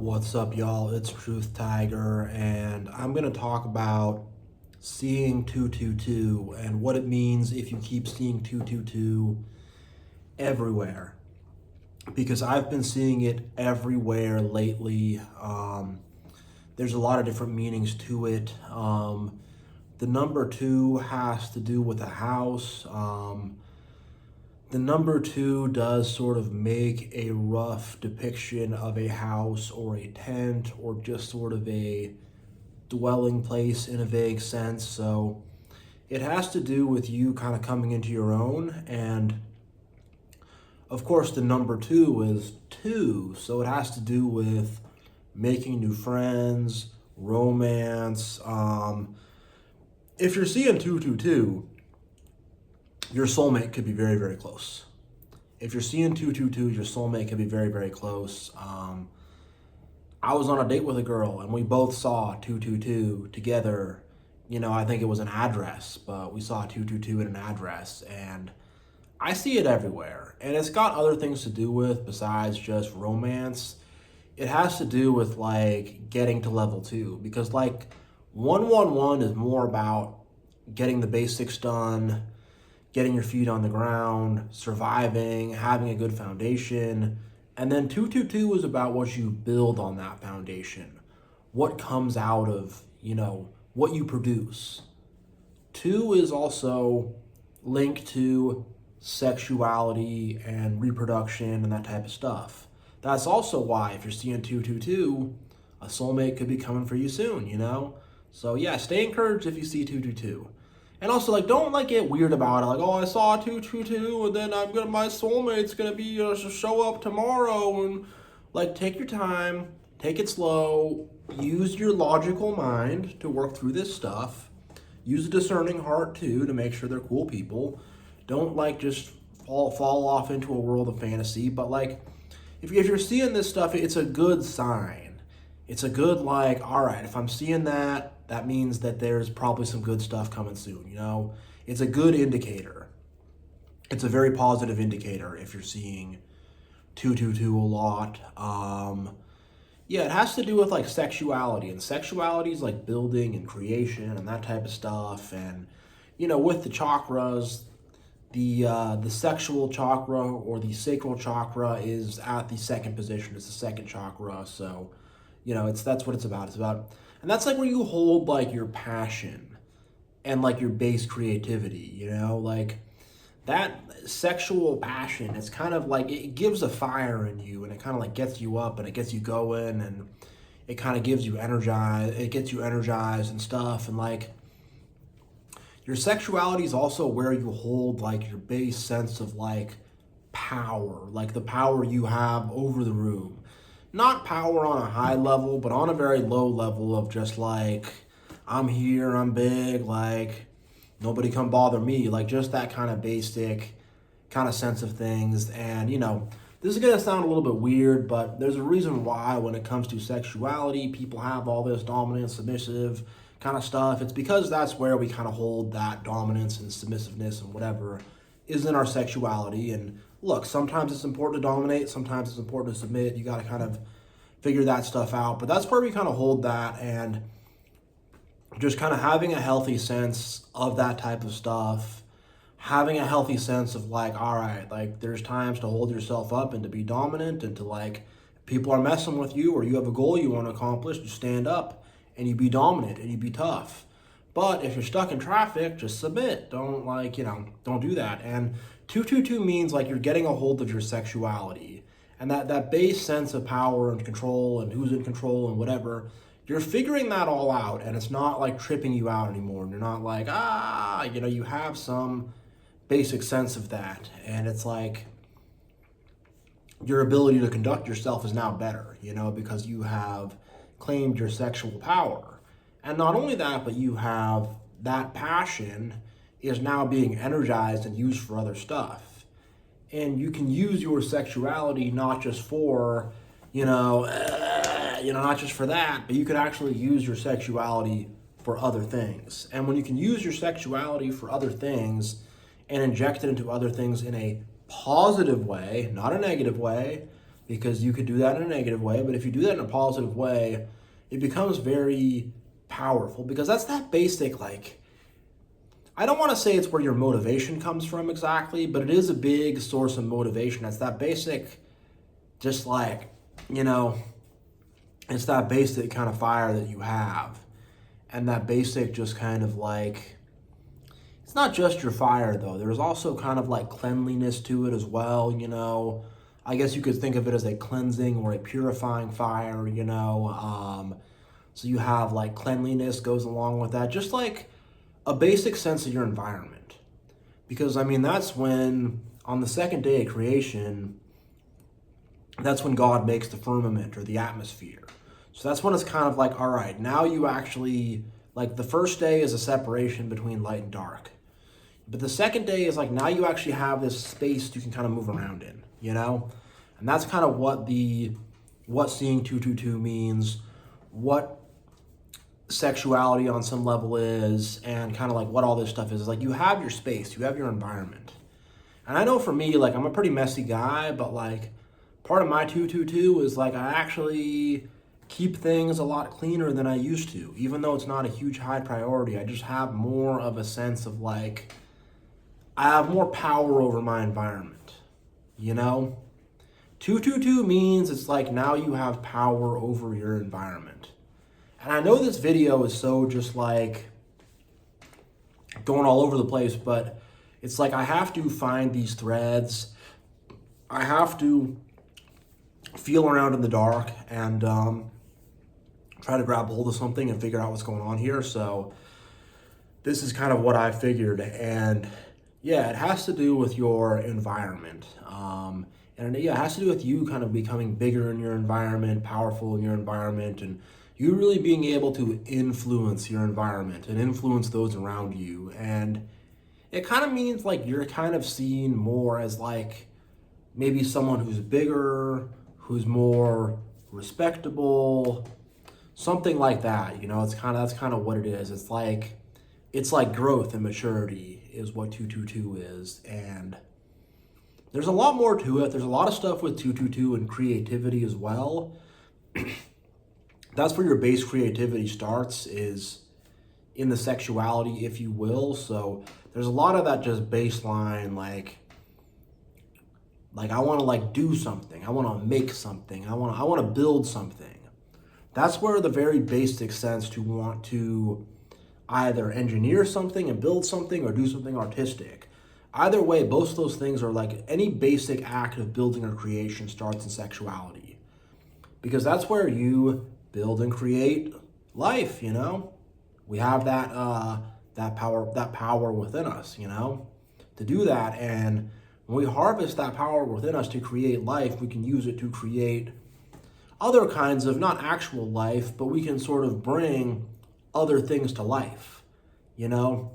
What's up, y'all? It's Truth Tiger, and I'm going to talk about seeing 222 and what it means if you keep seeing 222 everywhere. Because I've been seeing it everywhere lately. There's a lot of different meanings to it. The number two has to do with a house. The number two does sort of make a rough depiction of a house or a tent or just sort of a dwelling place in a vague sense. So it has to do with you kind of coming into your own. And of course, the number two is two. So it has to do with making new friends, romance. If you're seeing 222, your soulmate could be very, very close. If you're seeing 222, your soulmate could be very, very close. I was on a date with a girl and we both saw 222 together. I think it was an address, but we saw 222 in an address, and I see it everywhere. And it's got other things to do with besides just romance. It has to do with like getting to level two, because like 111 is more about getting the basics done, getting your feet on the ground, surviving, having a good foundation. And then 222 is about what you build on that foundation, what comes out of, what you produce. Two is also linked to sexuality and reproduction and that type of stuff. That's also why if you're seeing 222, a soulmate could be coming for you soon. So yeah, stay encouraged if you see 222. And also, don't get weird about it. I saw 222, and then my soulmate's gonna be show up tomorrow, and take your time, take it slow, use your logical mind to work through this stuff. Use a discerning heart too to make sure they're cool people. Don't just fall off into a world of fantasy. But if you're seeing this stuff, it's a good sign. It's a good all right, if I'm seeing that, that means that there's probably some good stuff coming soon. It's a good indicator. It's a very positive indicator if you're seeing 222 a lot. Yeah, it has to do with sexuality, and sexuality is building and creation and that type of stuff. And with the chakras, the sexual chakra or the sacral chakra is at the second position. It's the second chakra. So that's what it's about. And that's where you hold your passion and your base creativity, that sexual passion. It's kind of it gives a fire in you, and it kind of gets you up and it gets you going, and it kind of gets you energized and stuff. And your sexuality is also where you hold your base sense of power, the power you have over the room. Not power on a high level, but on a very low level of just I'm here, I'm big, nobody come bother me, just that kind of basic kind of sense of things. And this is gonna sound a little bit weird, but there's a reason why when it comes to sexuality, people have all this dominant, submissive kind of stuff. It's because that's where we kind of hold that dominance and submissiveness and whatever is in our sexuality. And look, sometimes it's important to dominate, sometimes it's important to submit. You got to kind of figure that stuff out. But that's where we kind of hold that, and just kind of having a healthy sense of that type of stuff, having a healthy sense of all right, there's times to hold yourself up and to be dominant, and to people are messing with you or you have a goal you want to accomplish, you stand up and you be dominant and you be tough. But if you're stuck in traffic, just submit. Don't don't do that. And 222 means you're getting a hold of your sexuality, and that base sense of power and control and who's in control and whatever. You're figuring that all out, and it's not tripping you out anymore. And you're not you have some basic sense of that, and it's your ability to conduct yourself is now better, because you have claimed your sexual power. And not only that, but you have that passion is now being energized and used for other stuff. And you can use your sexuality not just for, not just for that, but you could actually use your sexuality for other things. And when you can use your sexuality for other things and inject it into other things in a positive way, not a negative way, because you could do that in a negative way, but if you do that in a positive way, it becomes very powerful, because that's that basic, like, I don't want to say it's where your motivation comes from exactly, but it is a big source of motivation. It's that basic, just like, you know, it's that basic kind of fire that you have. And that basic just kind of like, it's not just your fire though. There's also kind of like cleanliness to it as well, you know. I guess you could think of it as a cleansing or a purifying fire, you know. So you have like cleanliness goes along with that. Just like a basic sense of your environment. Because, I mean, that's when, on the second day of creation, that's when God makes the firmament or the atmosphere. So that's when it's kind of like, all right, now you actually, like the first day is a separation between light and dark. But the second day is like, now you actually have this space you can kind of move around in, you know? And that's kind of what seeing 222 means, what sexuality on some level is, and kind of like what all this stuff is. Like, you have your space, you have your environment. And I know for me, like, I'm a pretty messy guy, but like part of my 222 is like I actually keep things a lot cleaner than I used to. Even though it's not a huge high priority, I just have more of a sense of like, I have more power over my environment, you know? 222 means it's like now you have power over your environment. And I know this video is so just like going all over the place, but it's like I have to find these threads. I have to feel around in the dark and try to grab hold of something and figure out what's going on here. So this is kind of what I figured. And yeah, it has to do with your environment. And yeah, it has to do with you kind of becoming bigger in your environment, powerful in your environment, and you really being able to influence your environment and influence those around you. And it kind of means like you're kind of seen more as like maybe someone who's bigger, who's more respectable, something like that. You know, it's kind of, that's kind of what it is. It's like growth and maturity is what 222 is. And there's a lot more to it. There's a lot of stuff with 222 and creativity as well. That's where your base creativity starts, is in the sexuality, if you will. So there's a lot of that just baseline, like I want to like do something. I want to make something. I want to build something. That's where the very basic sense to want to either engineer something and build something or do something artistic. Either way, both of those things are like any basic act of building or creation starts in sexuality. Because that's where you build and create life, you know? We have that power within us, you know, to do that. And when we harvest that power within us to create life, we can use it to create other kinds of, not actual life, but we can sort of bring other things to life, you know?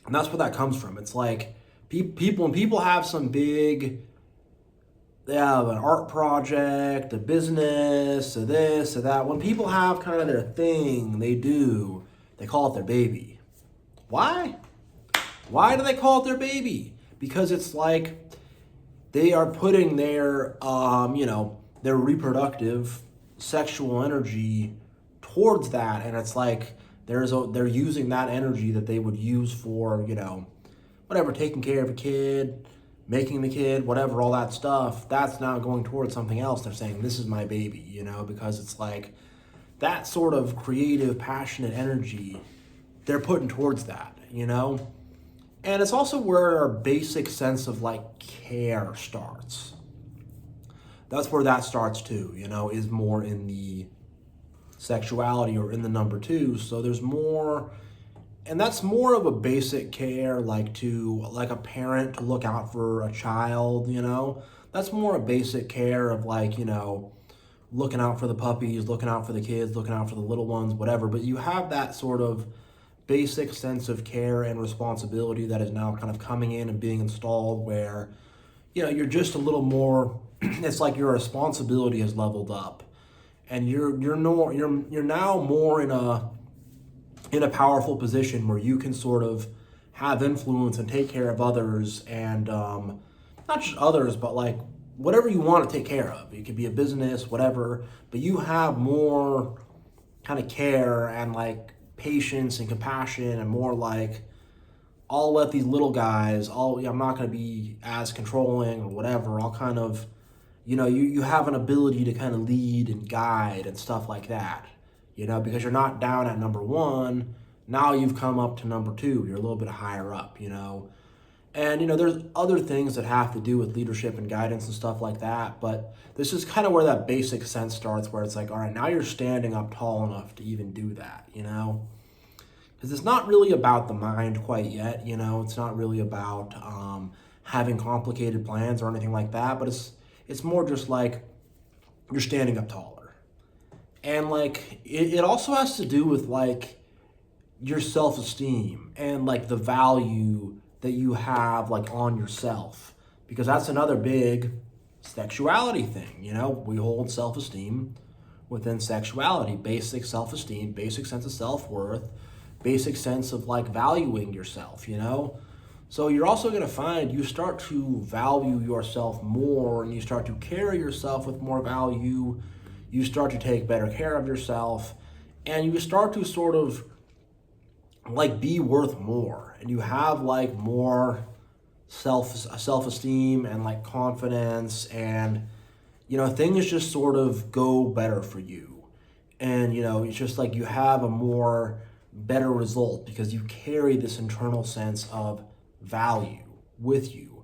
And that's where that comes from. It's like when people have some big, they have an art project, a business, a this, a that. When people have kind of their thing they do, they call it their baby. Why? Why do they call it their baby? Because it's like they are putting their, their reproductive sexual energy towards that. And it's like they're using that energy that they would use for, you know, whatever, taking care of a kid, making the kid, whatever, all that stuff, that's now going towards something else. They're saying, this is my baby, you know, because it's like that sort of creative, passionate energy they're putting towards that, you know? And it's also where our basic sense of like care starts. That's where that starts too, you know, is more in the sexuality or in the number 2. So there's more. And that's more of a basic care, like a parent to look out for a child, you know? That's more a basic care of like, you know, looking out for the puppies, looking out for the kids, looking out for the little ones, whatever. But you have that sort of basic sense of care and responsibility that is now kind of coming in and being installed where, you know, you're just a little more, it's like your responsibility has leveled up. And you're now more in a powerful position where you can sort of have influence and take care of others, and not just others, but like whatever you want to take care of. It could be a business, whatever, but you have more kind of care and like patience and compassion and more like, I'll let these little guys, I'm not going to be as controlling or whatever. I'll kind of, you have an ability to kind of lead and guide and stuff like that, because you're not down at number one. Now you've come up to number two. You're a little bit higher up, And, there's other things that have to do with leadership and guidance and stuff like that. But this is kind of where that basic sense starts, where it's like, all right, now you're standing up tall enough to even do that, Because it's not really about the mind quite yet, It's not really about having complicated plans or anything like that. But it's more just like you're standing up taller. And like, it also has to do with like your self-esteem and like the value that you have like on yourself, because that's another big sexuality thing. We hold self-esteem within sexuality, basic self-esteem, basic sense of self-worth, basic sense of like valuing yourself, So you're also going to find you start to value yourself more, and you start to carry yourself with more value. You start to take better care of yourself, and you start to sort of like be worth more, and you have like more self-esteem and like confidence, and things just sort of go better for you. And it's just like you have a more better result because you carry this internal sense of value with you,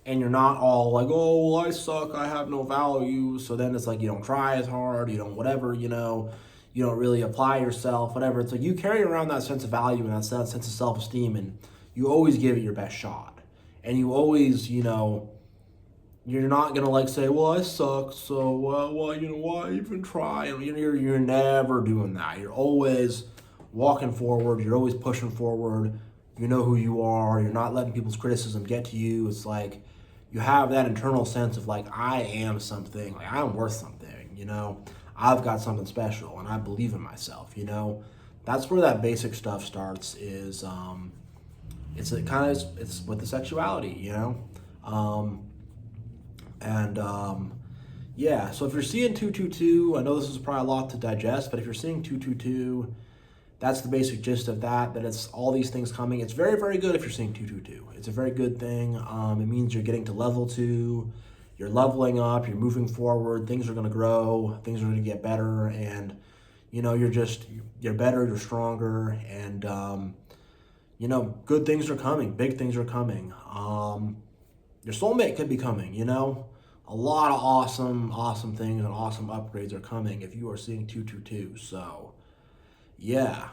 and you're not all like, oh, well, I suck, I have no value. So then it's like you don't try as hard, you don't whatever, you don't really apply yourself, whatever. It's like you carry around that sense of value and that sense of self-esteem, and you always give it your best shot. And you always, you're not going to like say, well, I suck, so, why even try? And you're never doing that. You're always walking forward. You're always pushing forward. You know who you are. You're not letting people's criticism get to you. It's like you have that internal sense of like, I am something, like I'm worth something, I've got something special, and I believe in myself, That's where that basic stuff starts, is it's with the sexuality, yeah, so if you're seeing 222, I know this is probably a lot to digest, but if you're seeing 222, that's the basic gist of that it's all these things coming. It's very, very good if you're seeing 222. It's a very good thing. It means you're getting to level 2. You're leveling up, you're moving forward, things are going to grow, things are going to get better, and, you're better, you're stronger, and, good things are coming, big things are coming. Your soulmate could be coming, A lot of awesome things and awesome upgrades are coming if you are seeing 222, so, yeah.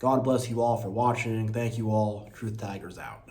God bless you all for watching. Thank you all. Truth Tigers out.